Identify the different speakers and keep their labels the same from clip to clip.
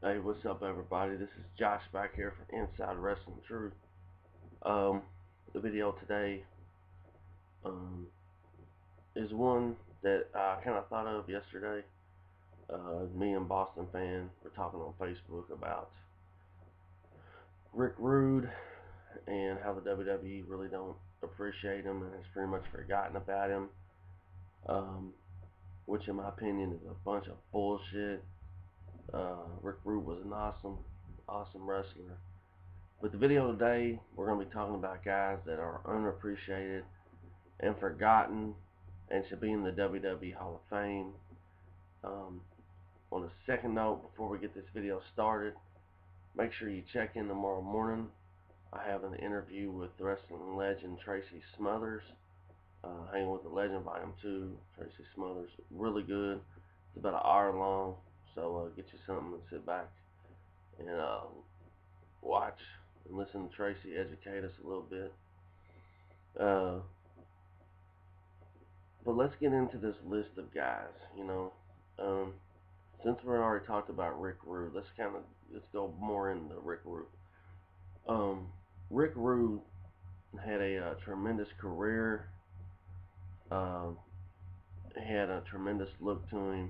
Speaker 1: Hey, what's up, everybody? This is Josh back here from Inside Wrestling Truth. Um, the video today um, is one that I kind of thought of yesterday. Me and Boston Fan were talking on Facebook about Rick Rude and how the WWE really don't appreciate him and has pretty much forgotten about him. Um, which, in my opinion, is a bunch of bullshit. Rick Rude was an awesome wrestler. With the video today, we're going to be talking about guys that are unappreciated and forgotten and should be in the WWE Hall of Fame. Um, on a second note, before we get this video started, make sure you check in tomorrow morning. I have an interview with wrestling legend Tracy Smothers. Hanging with the Legend Volume 2, Tracy Smothers. Really good. It's about an hour long, so get you something and sit back and watch and listen to Tracy educate us a little bit. But let's get into this list of guys. Since we already talked about Rick Rude, let's go more into Rick Rude. Rick Rude had a tremendous career. He had a tremendous look to him.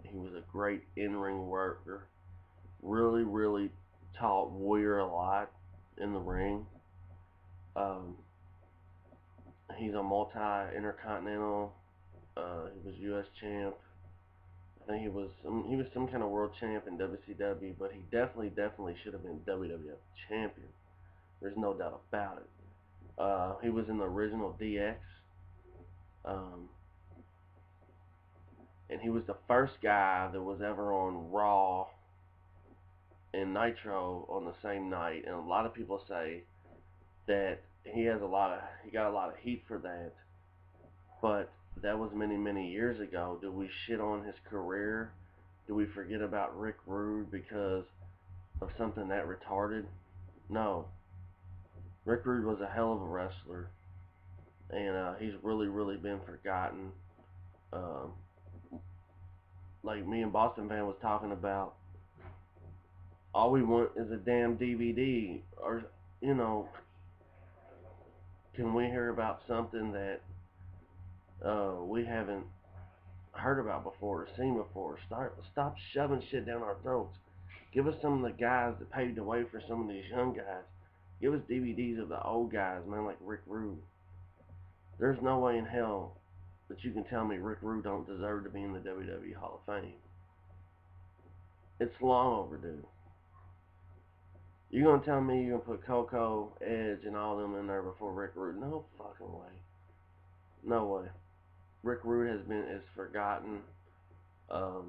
Speaker 1: He was a great in-ring worker. Really taught Warrior a lot in the ring. He's a multi-intercontinental. He was U.S. champ. I think he was some kind of world champ in WCW, but he definitely should have been WWF champion. There's no doubt about it. He was in the original DX, and he was the first guy that was ever on Raw and Nitro on the same night. And a lot of people say that he got a lot of heat for that, but that was many years ago. Do we shit on his career? Do we forget about Rick Rude because of something that retarded? No. Rick Rude was a hell of a wrestler, and he's really been forgotten. Um, like me and Boston Fan was talking about, all we want is a damn DVD, or can we hear about something that we haven't heard about before or seen before? Stop shoving shit down our throats. Give us some of the guys that paved the way for some of these young guys. Give us DVDs of the old guys, man, like Rick Rude. There's no way in hell that you can tell me Rick Rude don't deserve to be in the WWE Hall of Fame. It's long overdue. You're gonna tell me you're gonna put Coco, Edge, and all them in there before Rick Rude? No fucking way. No way. Rick Rude is forgotten. I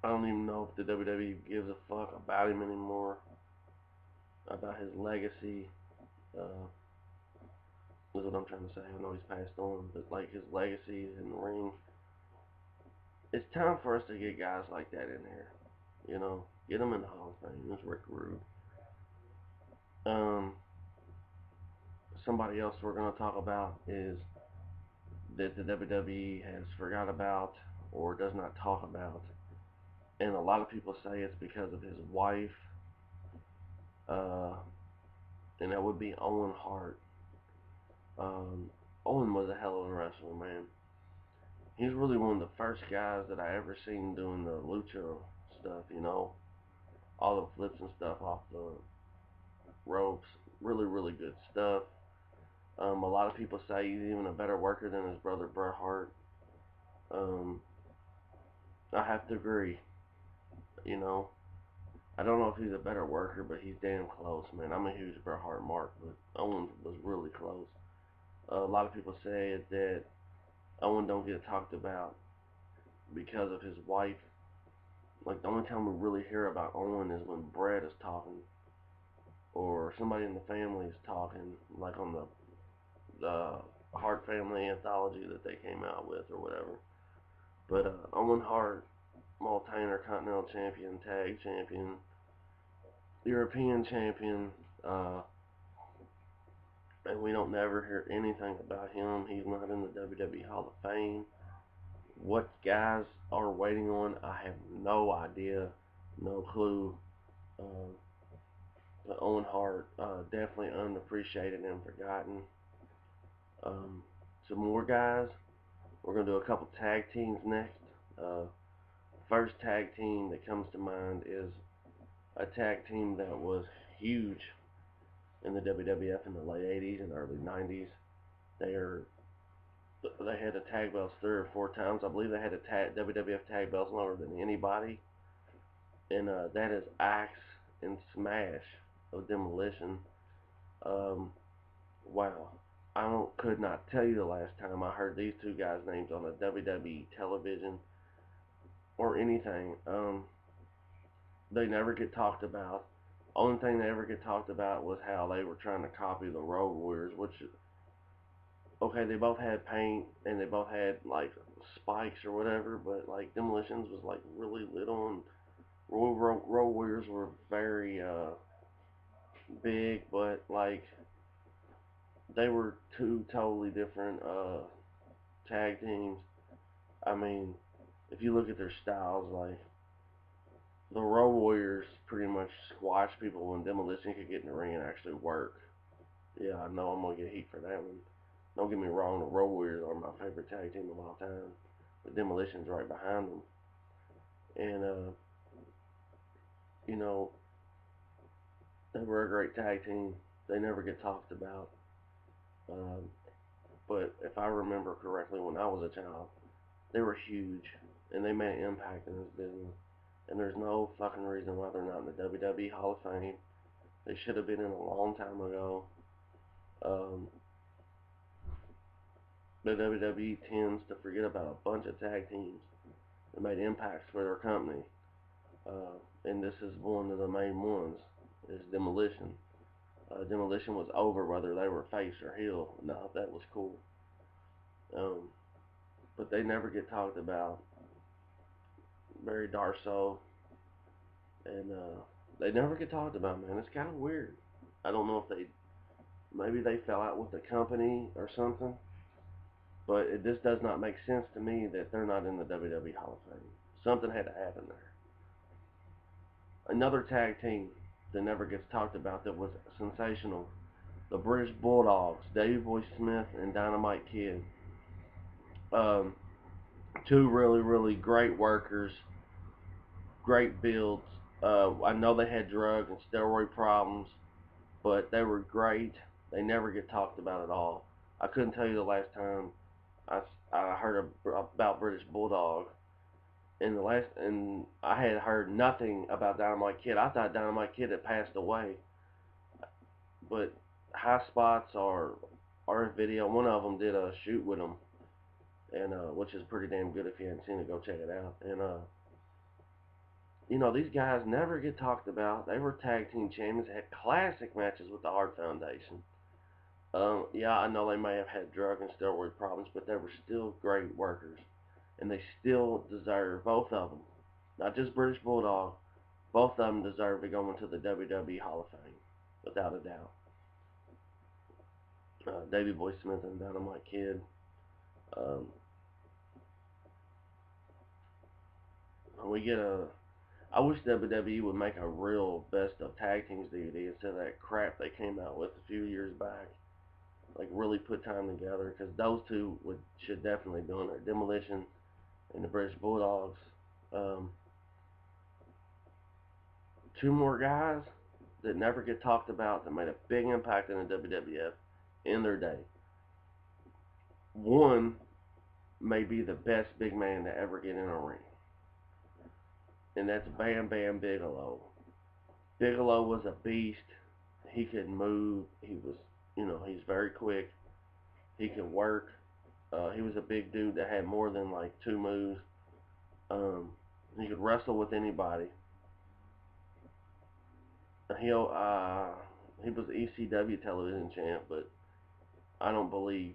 Speaker 1: don't even know if the WWE gives a fuck about him anymore, about his legacy. Is what I'm trying to say. I know he's passed on, but like his legacy in the ring. It's time for us to get guys like that in here. Get them in the Hall of Fame. It's Rick Rude. Somebody else we're going to talk about is that the WWE has forgot about or does not talk about. And a lot of people say it's because of his wife. And that would be Owen Hart. Owen was a hell of a wrestler, man. He's really one of the first guys that I ever seen doing the lucha stuff, all the flips and stuff off the ropes. Really good stuff. A lot of people say he's even a better worker than his brother Bret Hart. I have to agree. I don't know if he's a better worker, but he's damn close, man. I'm a huge Bret Hart mark, but Owen was really close. A lot of people say that Owen don't get talked about because of his wife. Like, the only time we really hear about Owen is when Bret is talking, or somebody in the family is talking, like on the Hart family anthology that they came out with or whatever. But Owen Hart, multi-intercontinental champion, tag champion, European champion, and we don't never hear anything about him. He's not in the WWE Hall of Fame. what guys are waiting on, I have no idea, no clue. Uh, but Owen Hart, definitely unappreciated and forgotten. Um, some more guys. We're gonna do a couple tag teams next. Uh, First tag team that comes to mind is a tag team that was huge in the WWF in the late 80s and early 90s. They are they had the tag belts 3 or 4 times. I believe they had the WWF tag belts longer than anybody, and that is Axe and Smash of Demolition. Um, wow, could not tell you the last time I heard these two guys' names on the WWE television or anything. They never get talked about. Only thing they ever get talked about was how they were trying to copy the Road Warriors, which, okay, they both had paint and they both had like spikes or whatever, but like Demolitions was like really little, and Road Warriors were very big, but like they were two totally different tag teams. I mean, if you look at their styles, like the Road Warriors pretty much squash people when Demolition could get in the ring and actually work. Yeah, I know I'm gonna get heat for that one. Don't get me wrong, the Road Warriors are my favorite tag team of all time, but Demolition's right behind them. And you know, they were a great tag team. They never get talked about. Um, but if I remember correctly, when I was a child, they were huge, and they made an impact in this business. And there's no fucking reason why they're not in the WWE Hall of Fame. They should have been in a long time ago. Um, the WWE tends to forget about a bunch of tag teams that made impacts for their company. And this is one of the main ones, is Demolition. Demolition was over whether they were face or heel. No, that was cool. Um, but they never get talked about. Barry Darsow, and they never get talked about, man. It's kind of weird. I don't know if maybe they fell out with the company or something, but it just does not make sense to me that they're not in the WWE Hall of Fame. Something had to happen there. Another tag team that never gets talked about that was sensational, the British Bulldogs, Davey Boy Smith and Dynamite Kid. Um, Two really, really great workers, great builds. I know they had drug and steroid problems, but they were great. They never get talked about at all. I couldn't tell you the last time I, I heard about British Bulldog. And I had heard nothing about Dynamite Kid. I thought Dynamite Kid had passed away, but High Spots or RF Video, one of them did a shoot with him, and which is pretty damn good. If you haven't seen it, go check it out. And these guys never get talked about. They were tag team champions, had classic matches with the Hart Foundation. Yeah, I know they may have had drug and steroid problems, but they were still great workers, and they still deserve, both of them, not just British Bulldog, both of them deserve to go into the WWE Hall of Fame, without a doubt. Davey Boy Smith and Dynamite Kid. Um, we get a. I wish WWE would make a real best of tag teams DVD instead of that crap they came out with a few years back. Like really put time together, because those two should definitely be on there. Demolition and the British Bulldogs. Um, Two more guys that never get talked about that made a big impact in the WWF in their day. One may be the best big man to ever get in a ring, and that's Bam Bam Bigelow. Bigelow was a beast. He could move. He's very quick. He could work. He was a big dude that had more than like two moves. Um, he could wrestle with anybody. He was ECW television champ, but I don't believe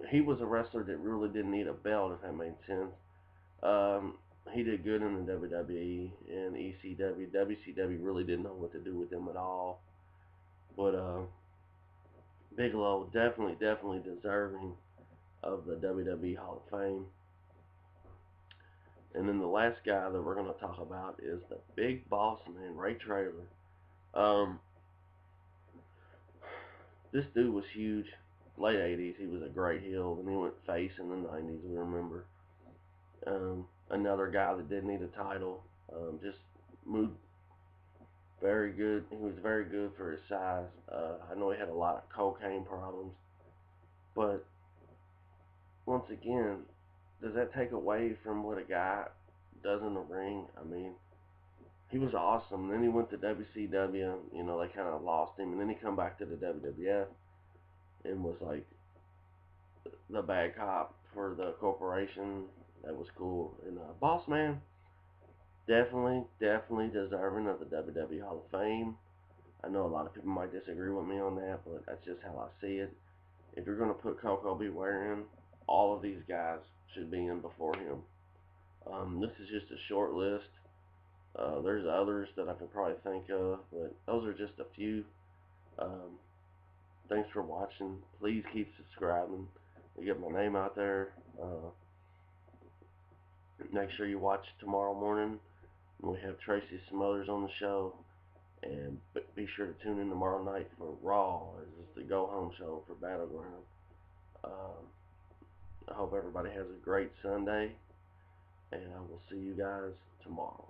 Speaker 1: he was a wrestler that really didn't need a belt, if that made sense. Um, he did good in the WWE and ECW. WCW really didn't know what to do with him at all. But Bigelow definitely deserving of the WWE Hall of Fame. And then the last guy that we're going to talk about is the Big Boss Man, Ray Traylor. This dude was huge. Late 80s, he was a great heel. Then he went face in the 90s, we remember. Another guy that didn't need a title. Just moved very good. He was very good for his size. I know he had a lot of cocaine problems. But once again, does that take away from what a guy does in the ring? I mean, he was awesome. Then he went to WCW. You know, they kind of lost him. And then he come back to the WWF and was like the bad cop for the corporation. That was cool. And Boss Man, definitely deserving of the WWE Hall of Fame. I know a lot of people might disagree with me on that, but that's just how I see it. If you're going to put Koko B. Ware in, all of these guys should be in before him. This is just a short list. There's others that I could probably think of, but those are just a few. Thanks for watching. Please keep subscribing to get my name out there. Make sure you watch tomorrow morning. We have Tracy Smothers on the show. And be sure to tune in tomorrow night for Raw, as it's the go-home show for Battleground. I hope everybody has a great Sunday, and I will see you guys tomorrow.